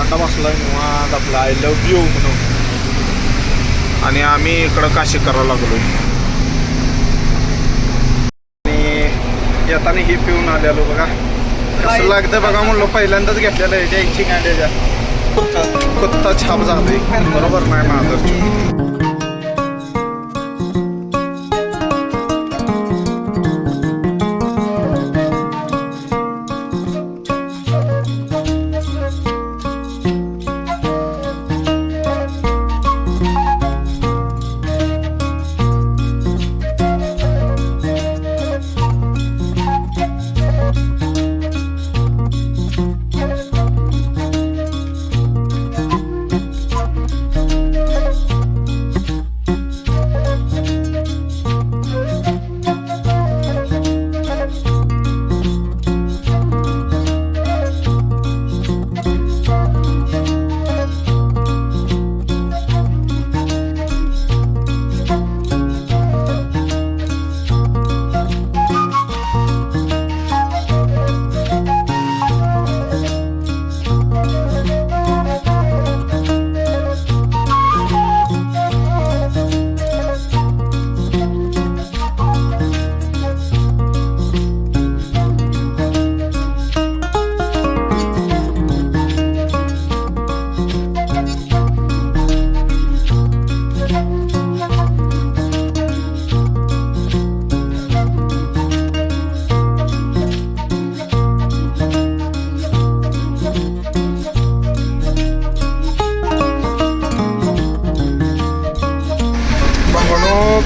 पांडा बसलाय निवांत आपला आय लव्ह यू म्हणून. आणि आम्ही इकडं काशी करायला लागलो. आणि येताना ही पिऊन आलेलो बघा. कसं लागतं बघा म्हणलं. पहिल्यांदाच घेतलेलं आहे द्यायची गांड्याच्या. कुत्ता छाप झाले बरोबर नाही माझं.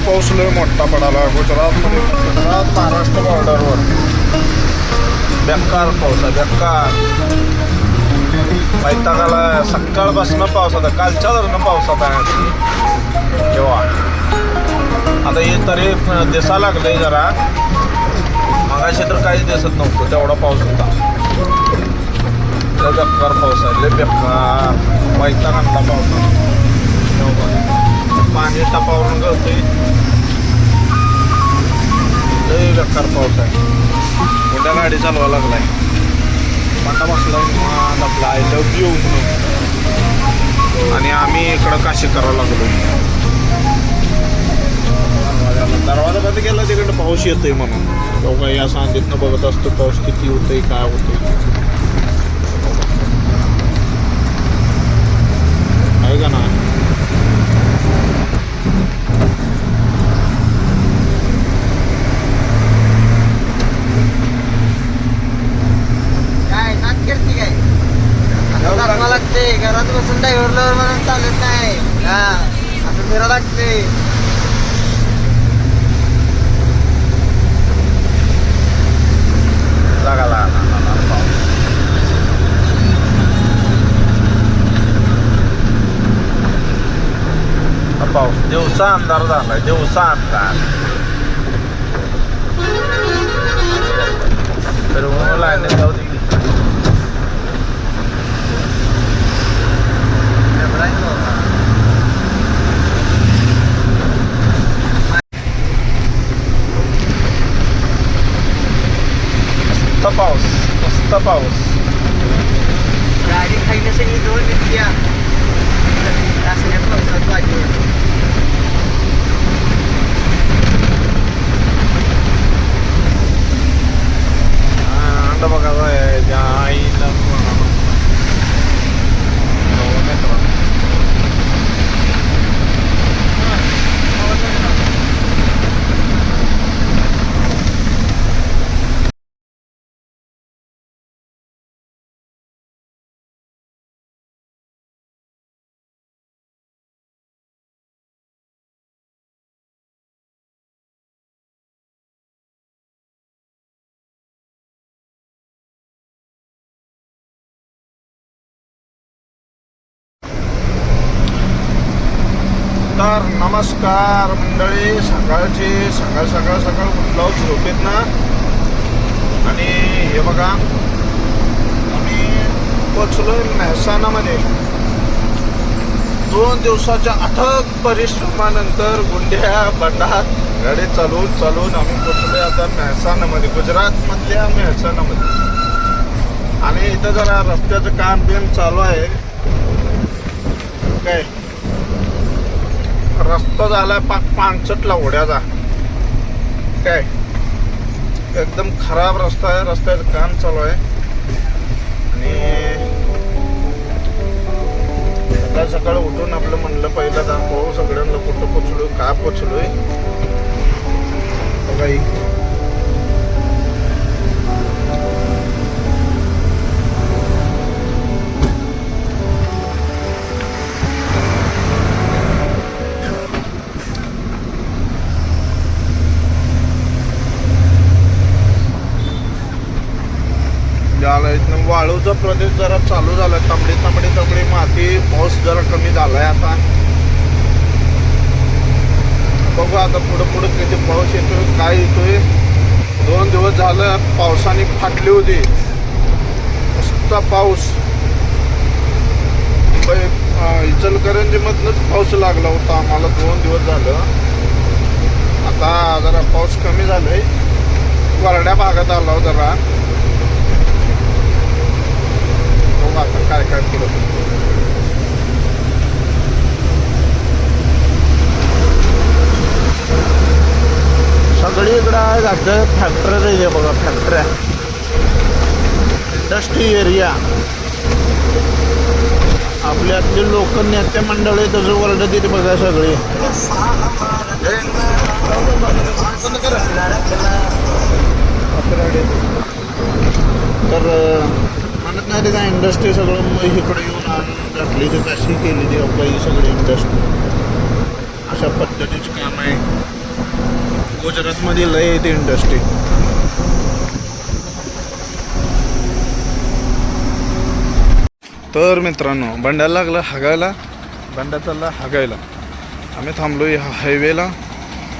पाऊस लय मोठा पडाला गुजरातमध्ये. गुजरात महाराष्ट्र बॉर्डरवर बेकार पाऊस आहे बेकार. वैतागाला सकाळपासून पाऊस होता. कालच्या धरणं पावसात आहे तेव्हा. आता हे तरी दिसा लागलंय जरा. मगाशी तर काहीच दिसत नव्हतं तेवढा पाऊस होता. लय बेकार पाऊस आहे लय बेकार. वैताग आणला पावसानं. पाणी टपावरून गळतंय. लय बेकार पाऊस आहे. मोठ्या गाडी चालवा लागलाय. पांडा बसलाय निवांत आपला आय लव्ह यू म्हणून. आणि आम्ही इकडं काशी करायला लागलो. दरवाजा बंद केला तिकडं पाऊस येतोय म्हणून. दोघं या सांगीतनं बघत असतो पाऊस किती होतोय काय होतोय आहे का ना. लागते घरात बसून ड्रायव्हरला म्हणून चालत नाही. हा असं फिरा लागते. पाऊस दिवसा अंधार झालाय. दिवसा अंधार तर लाईन जाऊ दे. पाऊस मस्त पाऊस. गाडी खायला दोन मिनिट असल्या पावसात वाजली. अंड बघा आईला तर नमस्कार मंडळी. सकाळची सकाळ उठलो झोपेत ना. आणि हे बघा आम्ही पोचलो मेहसाणामध्ये. 2 दिवसाच्या अथक परिश्रमानंतर गुंड्या बंडात गाडी चालवून आम्ही पोचलो आता मेहसाणामध्ये. गुजरातमधल्या मेहसाणामध्ये. आणि इथं जरा रस्त्याचं काम बिम चालू आहे. काय रस्ता झाला पानसट लावड्याचा काय एकदम खराब रस्ता आहे. रस्त्याचं काम चालू आहे आणि सकाळ सकाळ उठून आपलं म्हणलं पहिलं दाखव सगळ्यांना कुठं पोचलोय का पोचलोय बघा. झालं इथनं वाळूचा प्रदेश जरा चालू झालाय. तांबडी माती पाऊस जरा कमी झालाय आता. बघू आता पुढे किती पाऊस येतोय काय येतोय. 2 दिवस झालं पावसाने फाटली होती नुसता पाऊस. इचलकरंजी मधनच पाऊस लागला होता आम्हाला 2 दिवस झालं. आता जरा पाऊस कमी झालाय. वरड्या भागात आला जरा. आता काय काय पुढं सगळीकडं जातं फॅक्टरीज आहे बघा. फॅक्टऱ्या इंडस्ट्री एरिया. आपल्यातले लोक नेते मंडळी तसं वर्ल्ड तिथे बघा सगळी. तर म्हणत नाही त्याचा इंडस्ट्री सगळं इकडे येऊन आणून घातली तर कशी केली ती आपल्या ही सगळी इंडस्ट्री. अशा पद्धतीचं काम आहे. गुजरातमध्ये लय येते इंडस्ट्री. तर मित्रांनो बंड्याला लागलं हागायला. बंड्या चालला हागायला. आम्ही थांबलो ह्या हायवेला.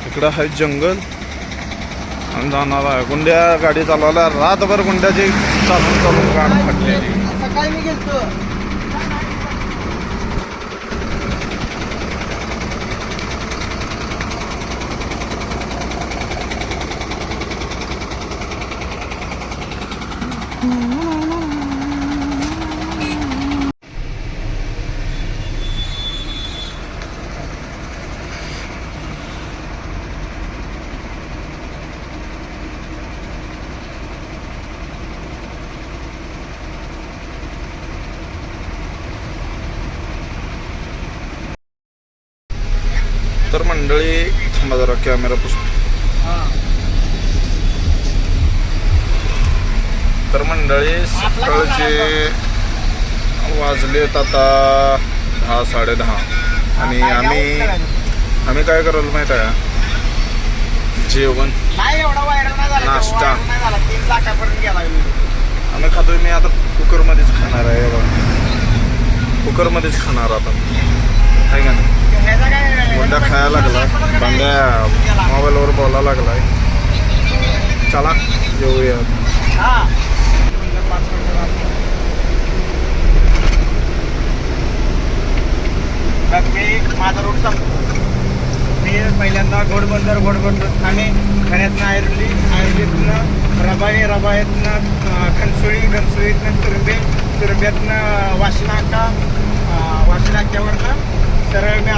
इकडं आहे जंगल आणि जाणार आहे. गुंड्या गाडी चालवायला रातभर गुंड्याची चालून गाड फाटलेली. सकाळी मी गेलतो तर मंडळी थांबा जरा कॅमेरा पुसतो. तर मंडळी सकाळचे वाजलेत आता 10 साडेदहा आणि आम्ही काय करायला माहित आहे जेवण नाश्ता आम्ही खातोय. मी आता कुकरमध्येच खाणार आहे बघा. कुकरमध्येच खाणार आता आहे का नाही. गोंड्या खायला लागला. बांड्या मोबाईलवर बोलायला लागलाय. चला जेवूया. माझा रोड मी पहिल्यांदा घोडबंदर आम्ही खऱ्यातनं आयुर्वेदनं रबाळीतनं घनसोळीतनं तुरब्यातनं वाशिनाक्यावरनं सरळ मी.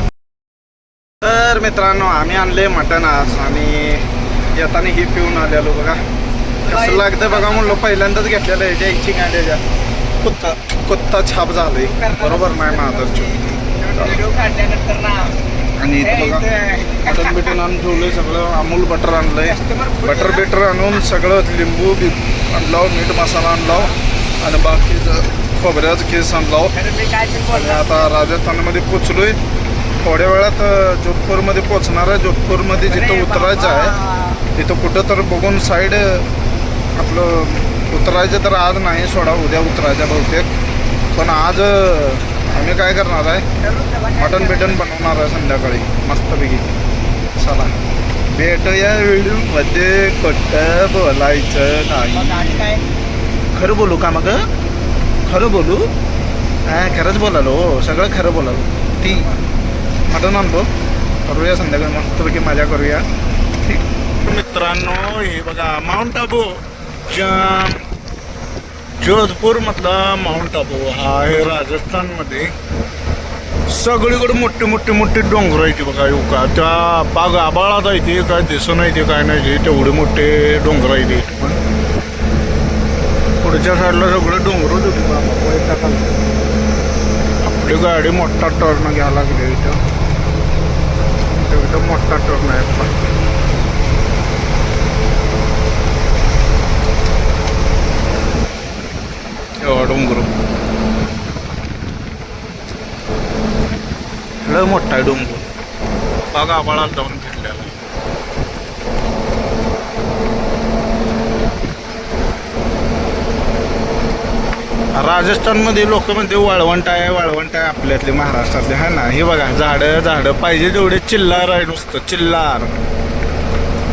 तर मित्रांनो आम्ही आणले मटण आज आणि येताना ही पिऊन आलेलो बघा. कसं लागतं बघा म्हणलो. पहिल्यांदाच घेतलेलं आहे. द्यायची गाड्याच्या कुत्ता छाप झालंय. बरोबर नाही माधरची. आणि इथं बघा मटण बिटन आणून ठेवलंय सगळं. अमूल बटर आणलंय. बटर आणून सगळं लिंबू आणलाव. मीठ मसाला आणलाव आणि बाकीचं खोबऱ्याचं केस आणलाव. आणि आता राजस्थानमध्ये पोचलोय. थोड्या वेळात जोधपूरमध्ये पोचणार आहे. जोधपूरमध्ये जिथं उतरायचं आहे तिथं कुठं तर बघून साईड आपलं उतरायचं. तर आज नाही सोडा उद्या उतरायचं बहुतेक. पण आज आम्ही काय करणार आहे मटण बनवणार आहे संध्याकाळी मस्तपैकी. चला भेटूया व्हिडिओमध्ये. खोटं बोलायचं नाही. खरं बोलू का मग. खरं बोलू. खरंच बोलालो. सगळं खरं बोलालो. ठीक मटण आणतो. करूया संध्याकाळी मस्तपैकी मजा करूया. ठीक मित्रांनो हे बघा माउंट आबू जोधपूर मधला माउंट आबू हा आहे राजस्थानमध्ये. सगळीकडे मोठी मोठी मोठी डोंगर आहे ती बघा येऊ का त्या बाग आबाळात आहे ते काय दिसत नाही ते काय नाही ते तेवढे मोठे डोंगर आहे ते पण पुढच्या साईडला सगळे डोंगरच होते बाबा टाकायला आपली गाडी मोठा टर्न घ्यायला लागली इथं एकदम मोठा टर्न आहे पण एवढा डोंगर लय मोठा आहे डोंगर बागा आबाळाला जाऊन फिरलेला राजस्थानमध्ये लोक म्हणते वाळवंट आहे आपल्यातले महाराष्ट्रातले हा ना हे बघा झाडं पाहिजे तेवढे चिल्लार आहे नुसतं चिल्लार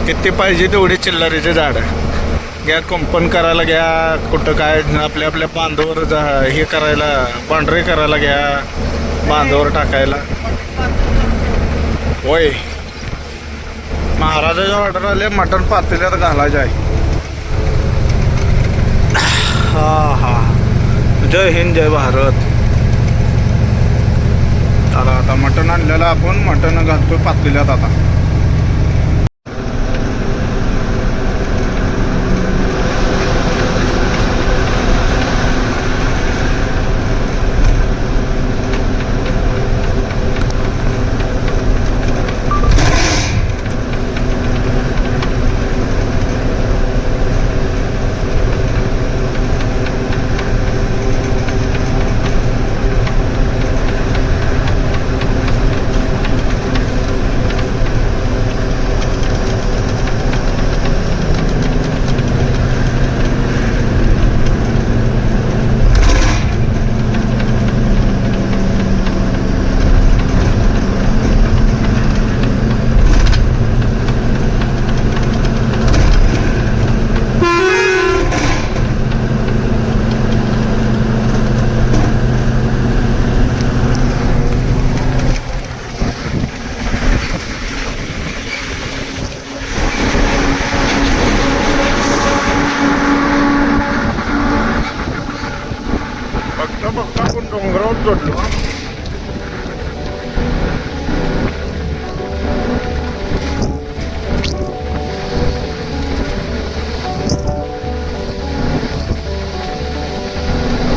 किती पाहिजे तेवढे चिल्लारीचे झाडं घ्या कंपन करायला घ्या कुठं काय आपल्या बांधावर हे करायला पांढरे करायला घ्या बांधावर टाकायला होय महाराजाच्या ऑर्डर आले मटण पातेल्यात घालायचे आहे हा जय हिंद जय भारत चला आता मटण आणलेलं आपण मटण घालतोय पातेल्यात आता बघता आपण डोंगरावर चढलो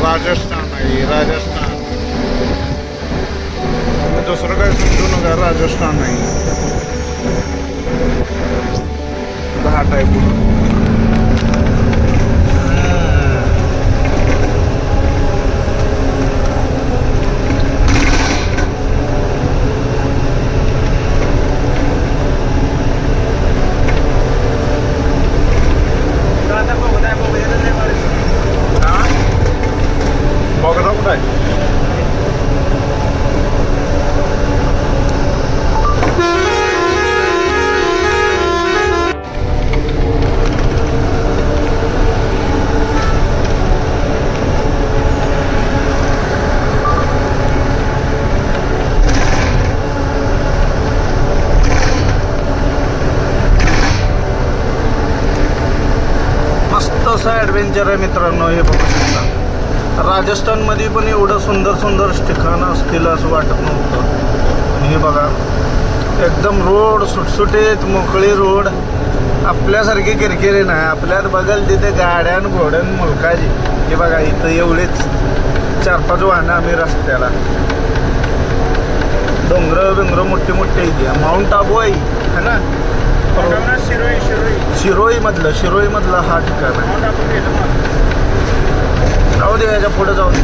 राजस्थान आहे राजस्थान दुसरं काय समजू नका राजस्थान आहे घाट आहे पुढं बघा कुठं आहे मस्त असं ॲडव्हेंचर आहे मित्रांनो हे बघू शकता राजस्थानमध्ये पण एवढं सुंदर ठिकाणं असतील असं वाटत नव्हतं आणि हे बघा एकदम रोड सुटसुटीत मोकळी रोड आपल्यासारखी किरकिरी नाही आपल्यात बघल तिथे गाड्यान घोड्यान मुलकाची हे बघा इथं एवढेच 4-5 वाहनं आम्ही रस्त्याला डोंगर मोठे इथे माउंट आबू आहे है ना शिरोईमधलं हा ठिकाण आहे जाऊ दे याच्या पुढे जाऊ दे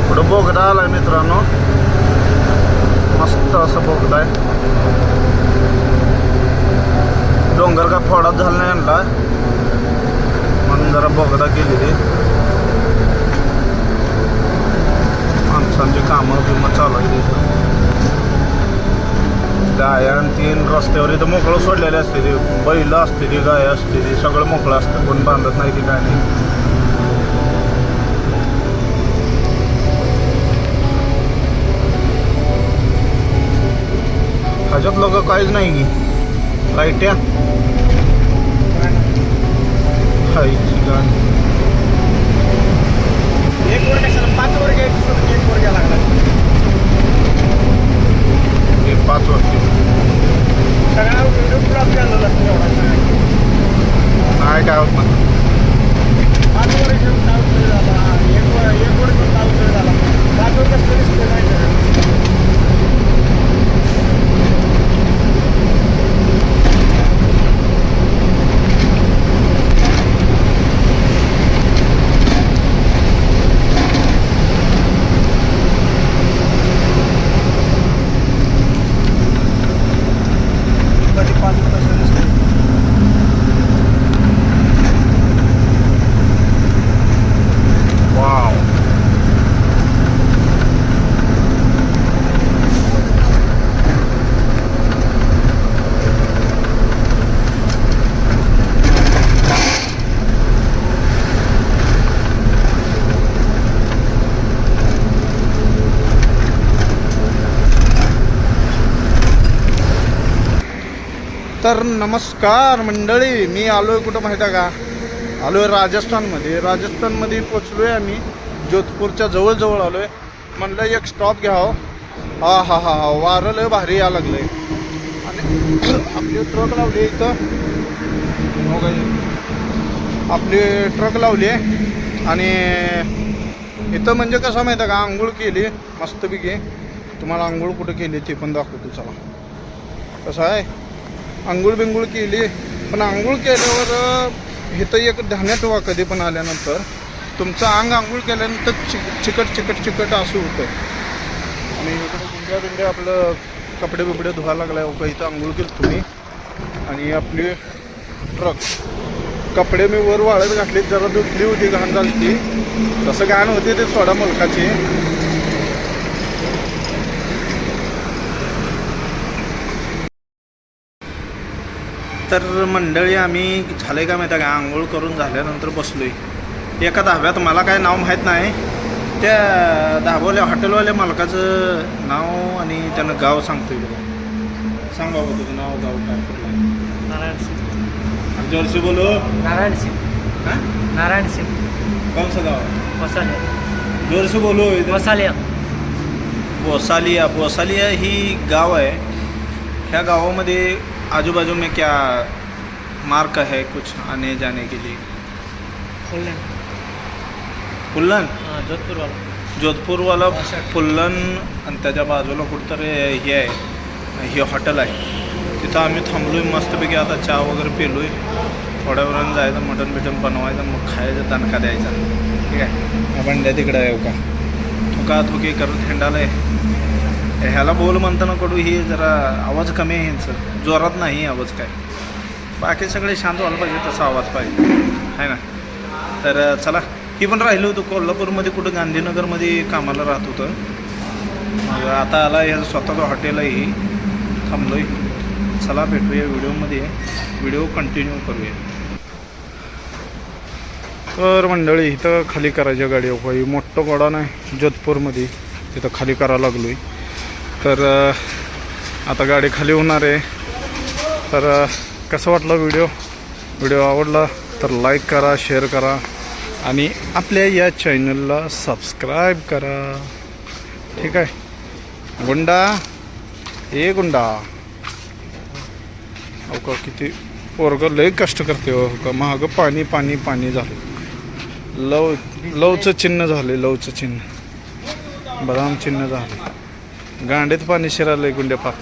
पुढं बोगदा आलाय मित्रांनो मस्त असं बोगदा आहे डोंगर का फोडाच झाला नाही आणला म्हणून जरा बोगदा केलेली माणसांची कामं चालू आहे तिथं गाया आणि 3 रस्त्यावर इथं मोकळं सोडलेले असते ते बैल असते ती गाय असते ती सगळं मोकळं असतं कोण बांधत नाही ती काय नाही ह्याच्यात लोक काहीच नाही की लाईट्या खायची गाणी एक वर कशाला 5 वर घ्यायचं सोडून 1 वर घ्यायला लागला. हे 5 वाजते सगळा व्हिडिओ ब्लॉक झालेला असतो एवढा सगळा. नाही काय होत ना 5 वर घेऊन काय उपयोग झाला, 1 वर घेऊन काय उपयोग झाला. 5 वर कसं दिसतंय नाही का? वाव तर नमस्कार मंडळी, मी आलोय कुठं माहिती आहे का? आलोय राजस्थानमध्ये पोचलोय आम्ही. जोधपूरच्या जवळ आलोय. म्हणलं एक स्टॉप घ्यावं. हा वारं लय भारी यायला लागलंय. आणि आपली ट्रक लावली इथं. हो का? आपली ट्रक लावली आहे आणि इथं म्हणजे कसं माहिती आहे का? आंघोळ केली मस्तपैकी. तुम्हाला आंघोळ कुठं केली ते पण दाखवतो चला. कसं आहे, आंघोळ बिंघोळ केली. पण आंघोळ केल्यावर इथं एक ध्यानात ठेवा, कधी पण आल्यानंतर तुमचं अंग आंघोळ केल्यानंतर चिकट असं होतं. आणि इकडे गुंड्या आपलं कपडे बिपडे धुवायला लागलाय. हो का? इथं आंघोळ केली तुम्ही. आणि आपली ट्रक कपडे मी वर वाळत घातली, जरा धुतली होती, घाण झाली ती. तसं घाण होती ते सोडा मुलकाची. तर मंडळी आम्ही झालं का माहिती आहे का? आंघोळ करून झाल्यानंतर बसलोय एका धाब्यात. मला काय नाव माहीत नाही. त्या धाबावाल्या हॉटेलवाल्या मालकाचं नाव आणि त्यानं गाव सांगतोय बघा. सांग बाबा तुझं नाव गाव काय कुठलं? नारायण सिंग. जोर से बोलो. नारायण सिंग. हां, नारायण सिंग. कौन सा गाव? वसालिया. जोर से बोलो. वसालिया. बोसालिया ही गाव आहे. ह्या गावामध्ये आजूबाजू में क्या मार्ग है कुछ आने जाने के लिए? फुल्लन जोधपूर वाला. जोधपूरवाला फुल्लन. आणि त्याच्या बाजूला कुठंतरी हे आहे, हे हॉटेल आहे. तिथं आम्ही थांबलोय मस्तपैकी. आता चहा वगैरे पिलोय. थोड्या वेळानं जायचं, मटण बिटन बनवायचं, मग खायचं, दणका द्यायचा. ठीक आहे. हा बंड्या तिकडं आहे का? थुकाथुकी करत हिंडाला आहे. ह्याला बोल म्हणताना कडू ही जरा आवाज कमी आहे ह्यांचं, जोरात नाही आवाज काय. बाकी सगळे शांत व्हायला पाहिजे, तसा आवाज पाहिजे आहे ना. तर चला, ही पण राहिलं होतं कोल्हापूरमध्ये, कुठं गांधीनगरमध्ये कामाला राहत होतं. मग आता आला ह्याचं स्वतःचं हॉटेल आहे. ही थांबलोय. चला भेटूया व्हिडिओमध्ये. व्हिडिओ कंटिन्यू करूया. तर मंडळी इथं खाली करायच्या गाडी हो. मोठं गोडाऊन आहे जोधपूरमध्ये, तिथं खाली करायला लागलो आहे. तर आता गाडी खाली होणार आहे. तर कसं वाटलं व्हिडिओ आवडला तर लाईक करा, शेअर करा आणि आपल्या या चॅनलला सबस्क्राईब करा. ठीक आहे. गुंडा ए गुंडा हो का? किती पोरगं लय कष्ट करते हो का? महागं पाणी पाणी पाणी झालं. लवचं चिन्ह झाले, लवचं चिन्ह, बदाम चिन्ह झाले. गांडीत पाणी शिरालंय गुंड्या पाक.